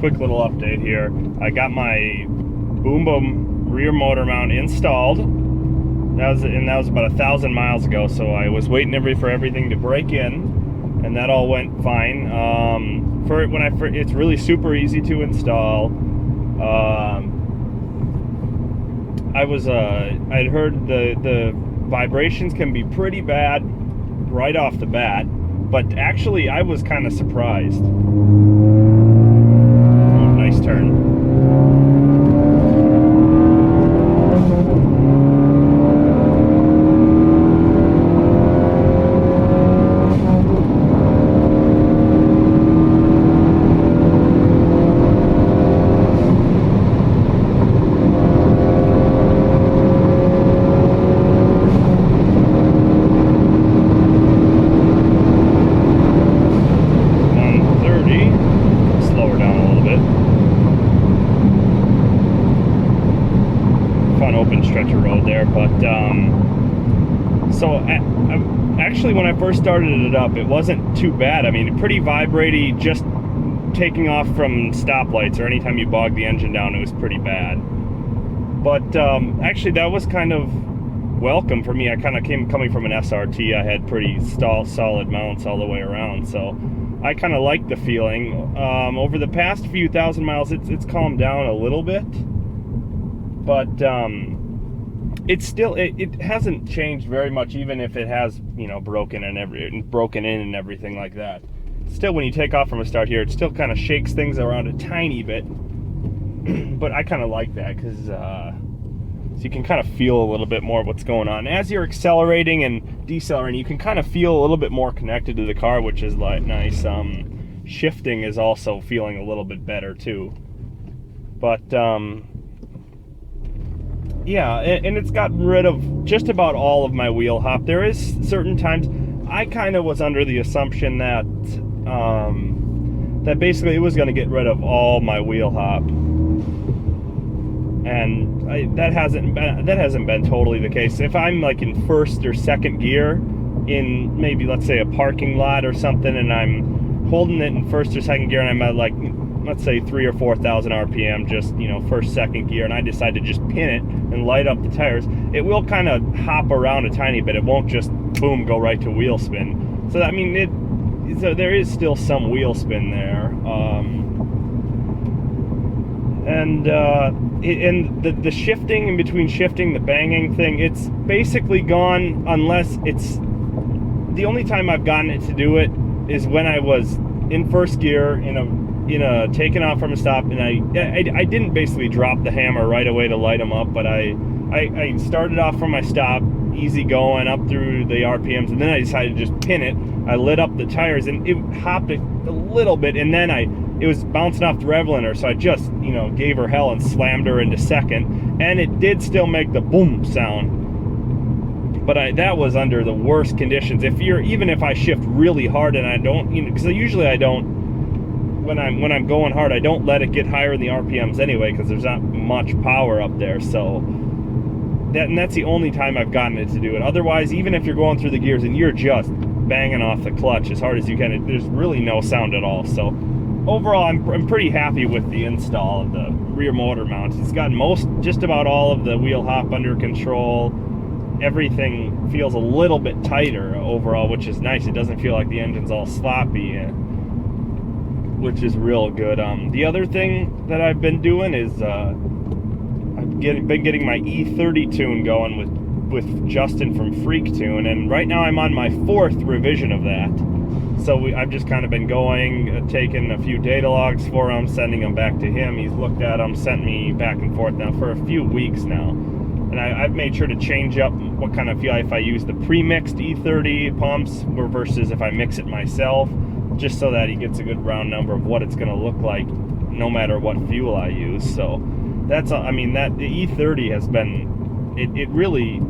quick little update here. I got my Boomba rear motor mount installed. That was about 1,000 miles ago, so I was waiting for everything to break in, and that all went fine. It's really super easy to install. I'd heard the vibrations can be pretty bad right off the bat, but actually I was kind of surprised. Oh, nice turn. Stretcher road there, but actually when I first started it up, it wasn't too bad. I mean, pretty vibraty, just taking off from stoplights or anytime you bog the engine down, it was pretty bad. But actually that was kind of welcome for me. I kind of coming from an SRT, I had pretty solid mounts all the way around, so I kind of liked the feeling. Over the past few thousand miles, it's calmed down a little bit, but it's still, it hasn't changed very much, even if it has, you know, broken in and everything like that. Still, when you take off from a start here, it still kind of shakes things around a tiny bit. But I kind of like that because so you can kind of feel a little bit more of what's going on. As you're accelerating and decelerating, you can kind of feel a little bit more connected to the car, which is like nice. Shifting is also feeling a little bit better too. But yeah, and it's gotten rid of just about all of my wheel hop. There is certain times I kind of was under the assumption that that basically it was going to get rid of all my wheel hop, and that hasn't been totally the case. If I'm like in first or second gear in maybe, let's say, a parking lot or something, and I'm holding it in first or second gear, and I'm at, like, let's say 3,000 or 4,000 RPM, just, you know, first, second gear, and I decide to just pin it and light up the tires, it will kind of hop around a tiny bit. It won't just boom go right to wheel spin. So I mean, so there is still some wheel spin there, and the shifting in between shifting, the banging thing, it's basically gone, unless it's the only time I've gotten it to do it is when I was in first gear in a taking off from a stop, and I didn't basically drop the hammer right away to light them up, but I started off from my stop, easy going up through the RPMs, and then I decided to just pin it. I lit up the tires, and it hopped a little bit, and then it was bouncing off the rev limiter, so I just, you know, gave her hell and slammed her into second, and it did still make the boom sound. But that was under the worst conditions. Even if I shift really hard, and I don't, you know, because usually I don't. When I'm going hard, I don't let it get higher in the RPMs anyway, because there's not much power up there. So that's the only time I've gotten it to do it. Otherwise, even if you're going through the gears and you're just banging off the clutch as hard as you can, there's really no sound at all. So overall, I'm pretty happy with the install of the rear motor mounts. It's gotten just about all of the wheel hop under control. Everything feels a little bit tighter overall, which is nice. It doesn't feel like the engine's all sloppy, which is real good. The other thing that I've been doing is I've been getting my E30 tune going with Justin from Freektune, and right now I'm on my 4th revision of that. So I've just kind of been going, taking a few data logs for him, sending them back to him. He's looked at them, sent me back and forth now for a few weeks now. And I've made sure to change up what kind of fuel, if I use the pre-mixed E30 pumps versus if I mix it myself, just so that he gets a good round number of what it's going to look like no matter what fuel I use. So that's, I mean, that the E30 has been, it really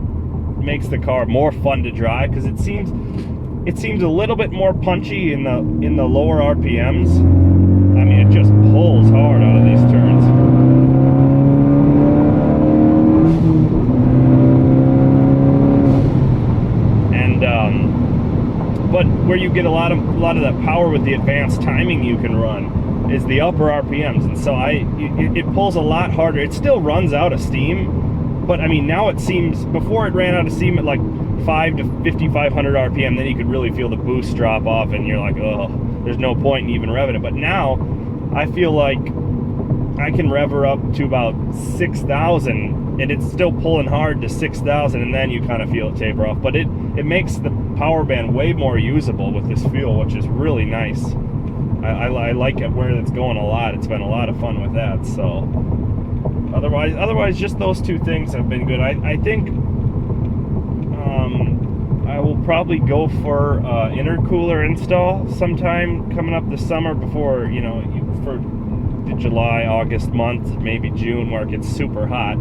makes the car more fun to drive, because it seems a little bit more punchy in the lower RPMs. I mean, it just pulls hard out of these turns. But where you get a lot of that power with the advanced timing you can run, is the upper RPMs, and so it pulls a lot harder. It still runs out of steam, but I mean now it seems, before it ran out of steam at like 5 to 5,500 RPM, then you could really feel the boost drop off, and you're like, oh, there's no point in even revving it. But now I feel like I can rev her up to about 6,000, and it's still pulling hard to 6,000, and then you kind of feel it taper off. But it makes the power band way more usable with this fuel, which is really nice. I like it where it's going a lot. It's been a lot of fun with that. So otherwise, just those two things have been good. I think I will probably go for intercooler install sometime coming up this summer, before, you know, for the July, August month, maybe June, where it gets super hot.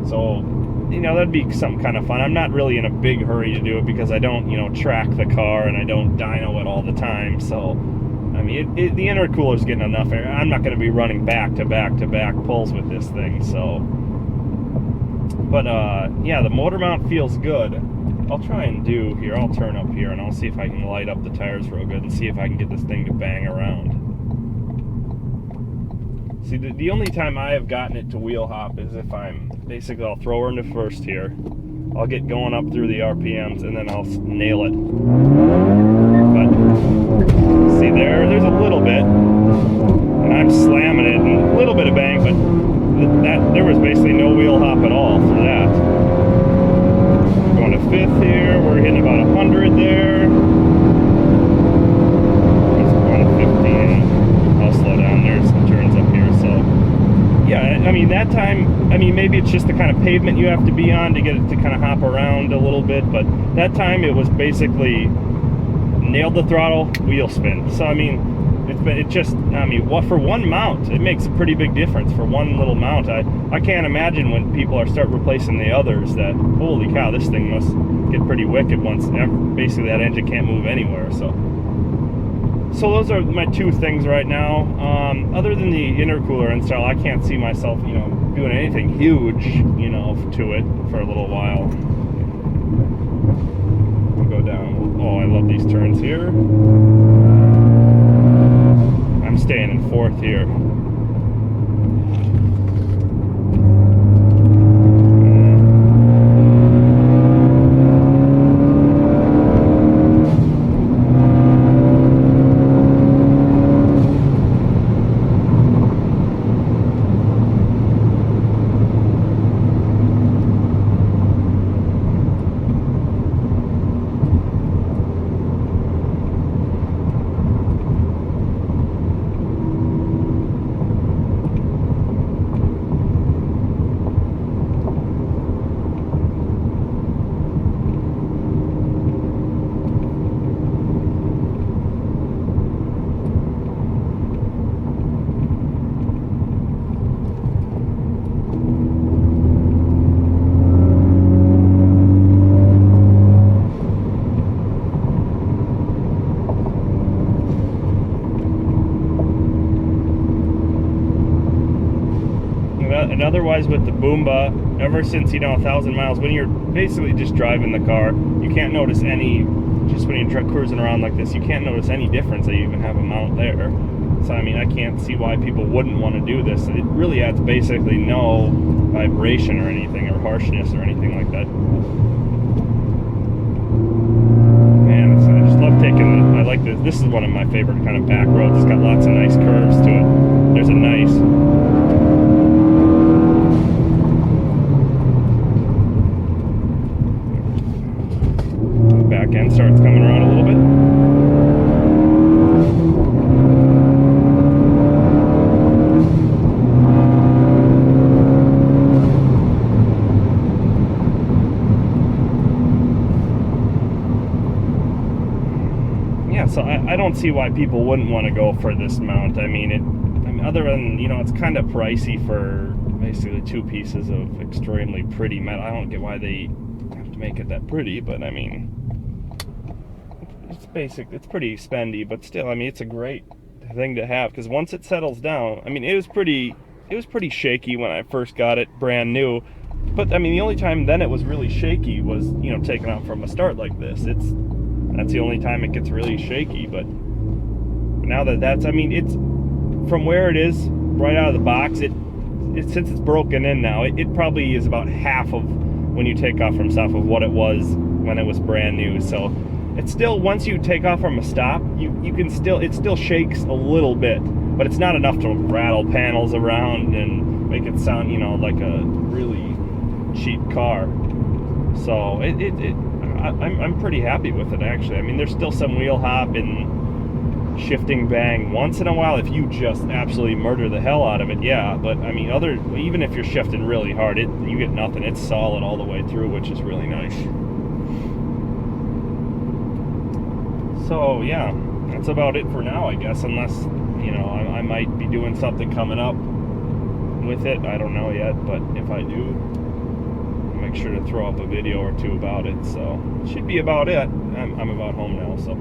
So, you know, that'd be some kind of fun. I'm not really in a big hurry to do it because I don't, you know, track the car and I don't dyno it all the time. So, I mean, the intercooler's getting enough air. I'm not going to be running back to back to back pulls with this thing. So, but yeah, the motor mount feels good. I'll try and do here. I'll turn up here and I'll see if I can light up the tires real good and see if I can get this thing to bang around. See, the only time I have gotten it to wheel hop is if basically I'll throw her into first here, I'll get going up through the RPMs, and then I'll nail it. But see there's a little bit, and I'm slamming it, and a little bit of bang, but there was basically no wheel hop at all for that. Going to fifth here, we're hitting about 100 there. It's going to 15. I'll slow down, there's some turns up here. So yeah, I mean that time, I mean maybe it's just the kind of pavement you have to be on to get it to kind of hop around a little bit, but that time it was basically nailed the throttle, wheel spin. So I mean, for one mount, it makes a pretty big difference for one little mount. I can't imagine when people start replacing the others that, holy cow, this thing must get pretty wicked once basically that engine can't move anywhere. So those are my two things right now. Other than the intercooler install, I can't see myself, you know, doing anything huge, you know, to it for a little while. We'll go down. Oh, I love these turns here. I'm staying in fourth here. And otherwise with the Boomba, ever since, you know, 1,000 miles, when you're basically just driving the car, you can't notice any, just when you're cruising around like this, you can't notice any difference that you even have a mount there. So I mean, I can't see why people wouldn't want to do this. It really adds basically no vibration or anything, or harshness or anything like that. Man, I just love taking, I like this. This is one of my favorite kind of back roads. It's got lots of nice curves to it. There's a nice back end starts coming around a little bit. Yeah, so I don't see why people wouldn't want to go for this mount. I mean, other than, you know, it's kind of pricey for basically two pieces of extremely pretty metal. I don't get why they have to make it that pretty, but I mean, it's basic, it's pretty spendy, but still, I mean, it's a great thing to have, because once it settles down, I mean, it was pretty shaky when I first got it brand new, but I mean, the only time then it was really shaky was, you know, taking off from a start like this. That's the only time it gets really shaky. But now that's, I mean, it's from where it is right out of the box, it since it's broken in now, it probably is about half of when you take off from stop of what it was when it was brand new. So it's still, once you take off from a stop, you can still, it still shakes a little bit, but it's not enough to rattle panels around and make it sound, you know, like a really cheap car. So I'm pretty happy with it, actually. I mean, there's still some wheel hop and shifting bang once in a while if you just absolutely murder the hell out of it, yeah. But I mean, even if you're shifting really hard, you get nothing. It's solid all the way through, which is really nice. So yeah, that's about it for now, I guess, unless, you know, I might be doing something coming up with it. I don't know yet, but if I do, I'll make sure to throw up a video or two about it. So it should be about it. I'm about home now, so